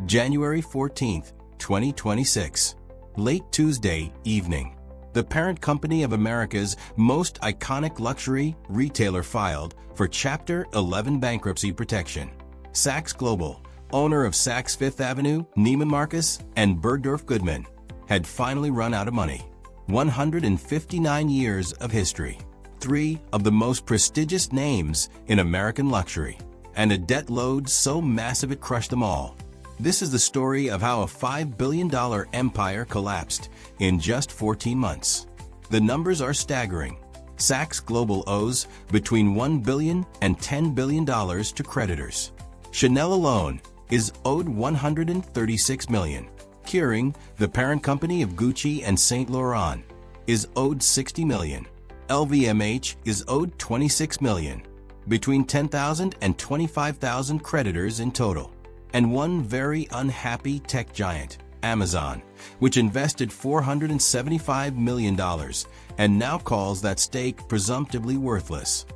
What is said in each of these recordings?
January 14, 2026. Late Tuesday evening. The parent company of America's most iconic luxury retailer filed for Chapter 11 bankruptcy protection. Saks Global, owner of Saks Fifth Avenue, Neiman Marcus, and Bergdorf Goodman, had finally run out of money. 159 years of history. 3 of the most prestigious names in American luxury, and a debt load so massive it crushed them all. This is the story of how a $5 billion empire collapsed in just 14 months. The numbers are staggering. Saks Global owes between $1 billion and $10 billion to creditors. Chanel alone is owed $136 million. Kering, the parent company of Gucci and Saint Laurent, is owed $60 million. LVMH is owed $26 million. Between 10,000 and 25,000 creditors in total. And one very unhappy tech giant, Amazon, which invested $475 million and now calls that stake presumptively worthless.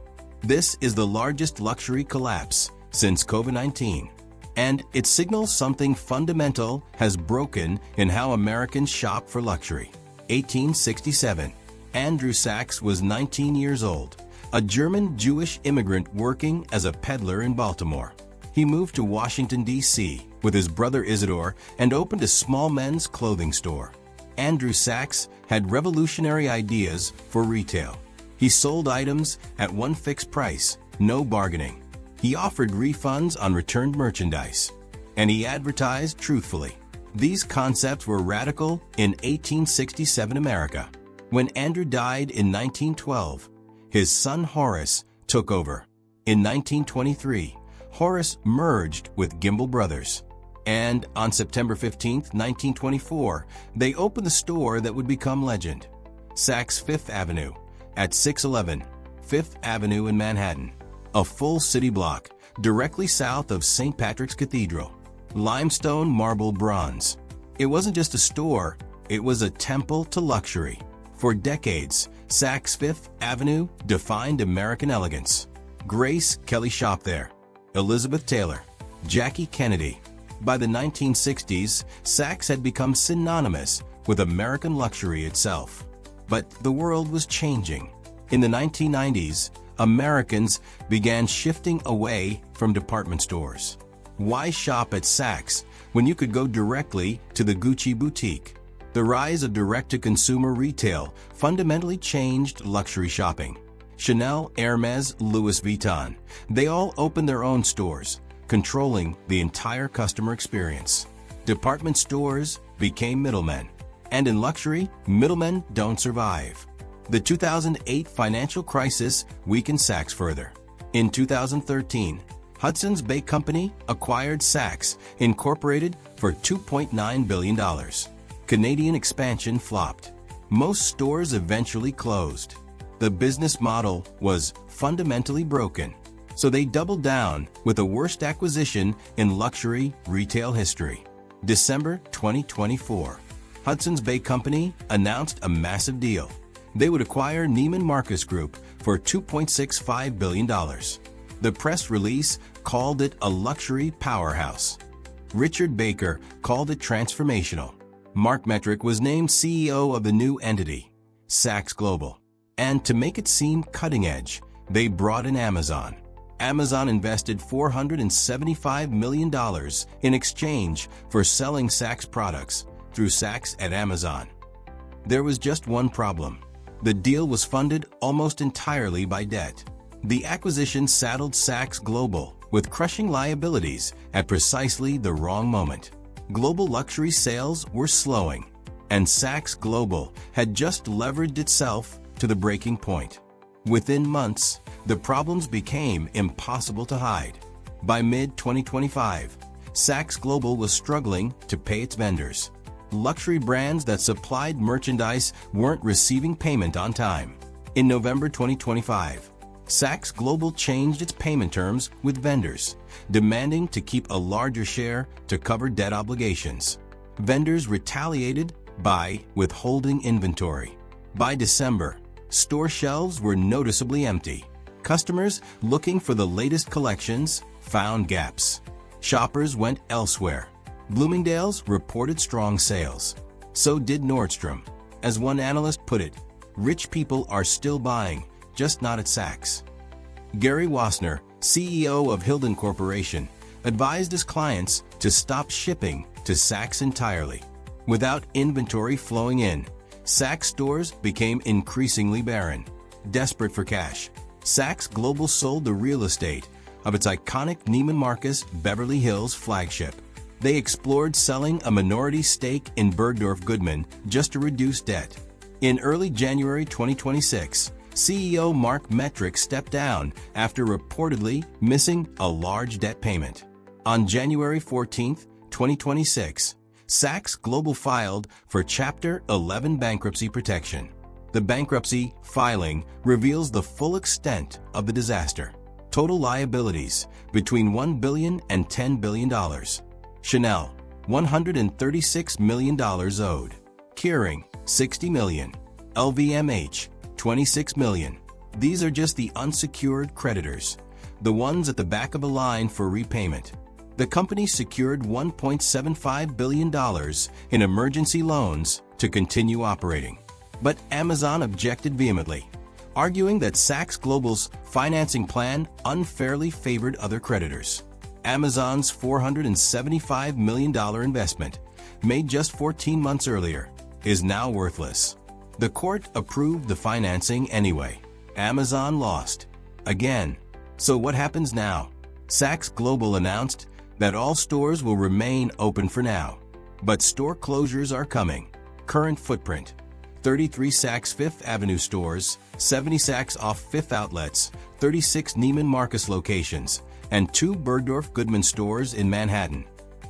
This is the largest luxury collapse since COVID-19, and it signals something fundamental has broken in how Americans shop for luxury. 1867. Andrew Saks was 19 years old, a German Jewish immigrant working as a peddler in Baltimore. He moved to Washington, D.C. with his brother Isidore and opened a small men's clothing store. Andrew Saks had revolutionary ideas for retail. He sold items at one fixed price, no bargaining. He offered refunds on returned merchandise, and he advertised truthfully. These concepts were radical in 1867 America. When Andrew died in 1912, his son Horace took over. In 1923, Horace merged with Gimbel Brothers. And on September 15, 1924, they opened the store that would become legend. Saks Fifth Avenue at 611 Fifth Avenue in Manhattan, a full city block directly south of St. Patrick's Cathedral. Limestone, marble, bronze. It wasn't just a store, it was a temple to luxury. For decades, Saks Fifth Avenue defined American elegance. Grace Kelly shopped there. Elizabeth Taylor, Jackie Kennedy. By the 1960s, Saks had become synonymous with American luxury itself. But the world was changing. In the 1990s, Americans began shifting away from department stores. Why shop at Saks when you could go directly to the Gucci boutique? The rise of direct-to-consumer retail fundamentally changed luxury shopping. Chanel, Hermes, Louis Vuitton, they all opened their own stores, controlling the entire customer experience. Department stores became middlemen. And in luxury, middlemen don't survive. The 2008 financial crisis weakened Saks further. In 2013, Hudson's Bay Company acquired Saks, Incorporated for $2.9 billion. Canadian expansion flopped. Most stores eventually closed. The business model was fundamentally broken, so they doubled down with the worst acquisition in luxury retail history. December 2024, Hudson's Bay Company announced a massive deal. They would acquire Neiman Marcus Group for $2.65 billion. The press release called it a luxury powerhouse. Richard Baker called it transformational. Mark Metrick was named CEO of the new entity, Saks Global. And to make it seem cutting-edge, they brought in Amazon. Amazon invested $475 million in exchange for selling Saks products through Saks at Amazon. There was just one problem. The deal was funded almost entirely by debt. The acquisition saddled Saks Global with crushing liabilities at precisely the wrong moment. Global luxury sales were slowing, and Saks Global had just leveraged itself to the breaking point. Within months, the problems became impossible to hide. By mid-2025, Saks Global was struggling to pay its vendors. Luxury brands that supplied merchandise weren't receiving payment on time. In November 2025, Saks Global changed its payment terms with vendors, demanding to keep a larger share to cover debt obligations. Vendors retaliated by withholding inventory. By December, store shelves were noticeably empty. Customers looking for the latest collections found gaps. Shoppers went elsewhere. Bloomingdale's reported strong sales. So did Nordstrom. As one analyst put it, rich people are still buying, just not at Saks. Gary Wassner, CEO of Hilden Corporation, advised his clients to stop shipping to Saks entirely. Without inventory flowing in, Saks stores became increasingly barren. Desperate for cash, Saks Global sold the real estate of its iconic Neiman Marcus Beverly Hills flagship. They explored selling a minority stake in Bergdorf Goodman just to reduce debt. In early January 2026, CEO Mark Metrick stepped down after reportedly missing a large debt payment. On January 14, 2026, Saks Global filed for Chapter 11 bankruptcy protection. The bankruptcy filing reveals the full extent of the disaster. Total liabilities between $1 billion and $10 billion. Chanel, $136 million owed. Kering, $60 million. LVMH, $26 million. These are just the unsecured creditors, the ones at the back of a line for repayment. The company secured $1.75 billion in emergency loans to continue operating. But Amazon objected vehemently, arguing that Saks Global's financing plan unfairly favored other creditors. Amazon's $475 million investment, made just 14 months earlier, is now worthless. The court approved the financing anyway. Amazon lost. Again. So what happens now? Saks Global announced that all stores will remain open for now. But store closures are coming. Current footprint: 33 Saks Fifth Avenue stores, 70 Saks Off Fifth outlets, 36 Neiman Marcus locations, and 2 Bergdorf Goodman stores in Manhattan.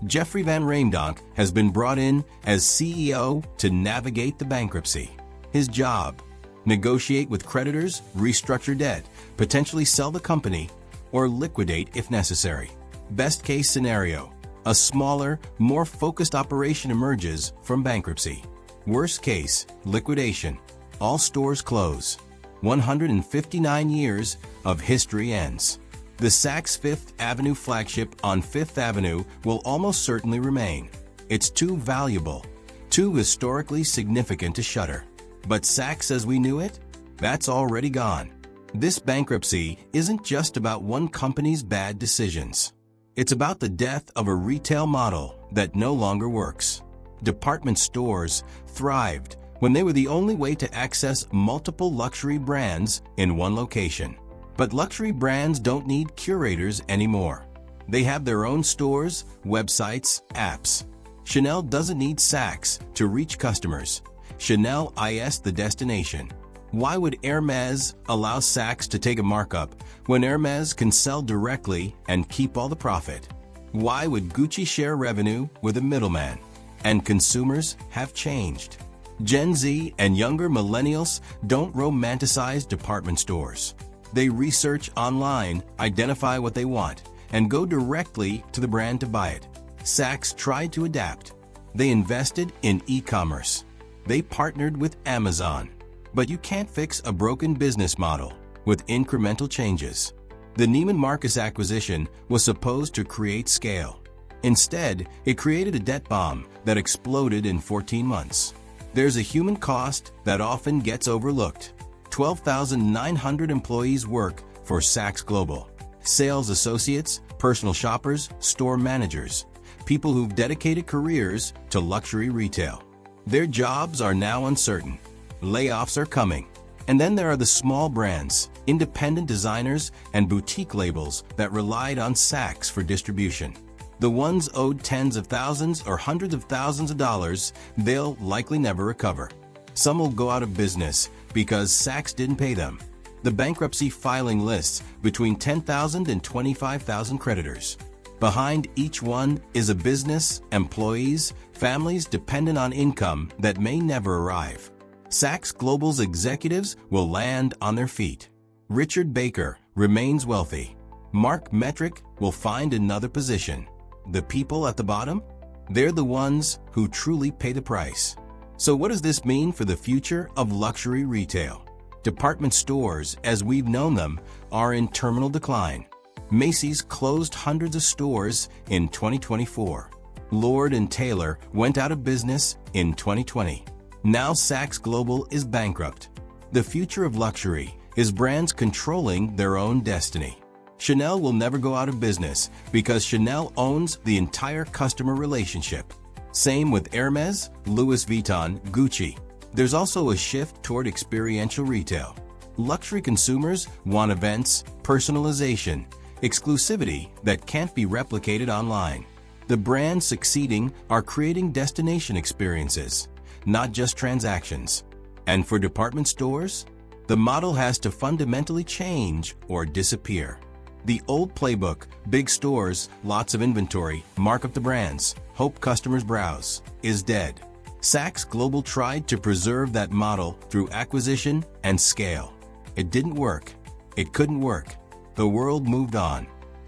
Jeffrey Van Reemdonk has been brought in as CEO to navigate the bankruptcy. His job: negotiate with creditors, restructure debt, potentially sell the company, or liquidate if necessary. Best case scenario: a smaller, more focused operation emerges from bankruptcy. Worst case: liquidation. All stores close. 159 years of history ends. The Saks Fifth Avenue flagship on Fifth Avenue will almost certainly remain. It's too valuable, too historically significant to shutter. But Saks as we knew it? That's already gone. This bankruptcy isn't just about one company's bad decisions. It's about the death of a retail model that no longer works. Department stores thrived when they were the only way to access multiple luxury brands in one location. But luxury brands don't need curators anymore. They have their own stores, websites, apps. Chanel doesn't need Saks to reach customers. Chanel is the destination. Why would Hermes allow Saks to take a markup when Hermes can sell directly and keep all the profit? Why would Gucci share revenue with a middleman? And consumers have changed. Gen Z and younger millennials don't romanticize department stores. They research online, identify what they want, and go directly to the brand to buy it. Saks tried to adapt. They invested in e-commerce. They partnered with Amazon. But you can't fix a broken business model with incremental changes. The Neiman Marcus acquisition was supposed to create scale. Instead, it created a debt bomb that exploded in 14 months. There's a human cost that often gets overlooked. 12,900 employees work for Saks Global. Sales associates, personal shoppers, store managers, people who've dedicated careers to luxury retail. Their jobs are now uncertain. Layoffs are coming. And then there are the small brands, independent designers, and boutique labels that relied on Saks for distribution. The ones owed tens of thousands or hundreds of thousands of dollars, they'll likely never recover. Some will go out of business because Saks didn't pay them. The bankruptcy filing lists between 10,000 and 25,000 creditors. Behind each one is a business, employees, families dependent on income that may never arrive. Saks Global's executives will land on their feet. Richard Baker remains wealthy. Mark Metrick will find another position. The people at the bottom? They're the ones who truly pay the price. So what does this mean for the future of luxury retail? Department stores, as we've known them, are in terminal decline. Macy's closed hundreds of stores in 2024. Lord & Taylor went out of business in 2020. Now Saks Global is bankrupt. The future of luxury is brands controlling their own destiny. Chanel will never go out of business because Chanel owns the entire customer relationship. Same with Hermes, Louis Vuitton, Gucci. There's also a shift toward experiential retail. Luxury consumers want events, personalization, exclusivity that can't be replicated online. The brands succeeding are creating destination experiences, not just transactions. And for department stores, the model has to fundamentally change or disappear. The old playbook, big stores, lots of inventory, mark up the brands, hope customers browse, is dead. Saks Global tried to preserve that model through acquisition and scale. It didn't work. It couldn't work. The world moved on.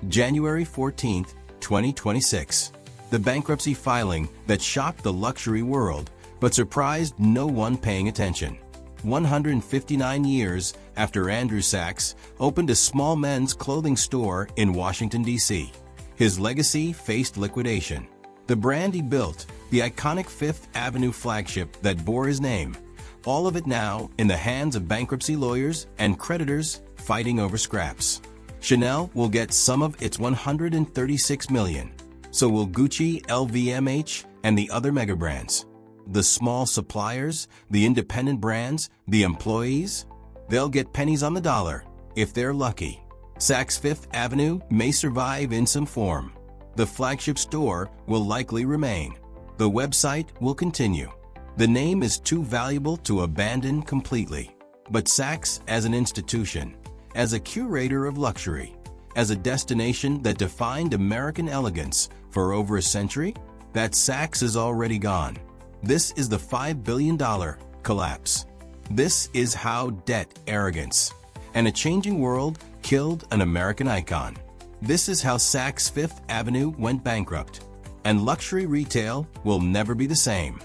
January 14, 2026. The bankruptcy filing that shocked the luxury world but surprised no one paying attention. 159 years after Andrew Sachs opened a small men's clothing store in Washington, D.C., his legacy faced liquidation. The brand he built, the iconic Fifth Avenue flagship that bore his name, all of it now in the hands of bankruptcy lawyers and creditors fighting over scraps. Chanel will get some of its $136 million. So will Gucci, LVMH, and the other mega brands. The small suppliers, the independent brands, the employees, they'll get pennies on the dollar if they're lucky. Saks Fifth Avenue may survive in some form. The flagship store will likely remain. The website will continue. The name is too valuable to abandon completely. But Saks as an institution, as a curator of luxury, as a destination that defined American elegance for over a century, that Saks is already gone. This is the $5 billion collapse. This is how debt, arrogance, and a changing world killed an American icon. This is how Saks Fifth Avenue went bankrupt, and luxury retail will never be the same.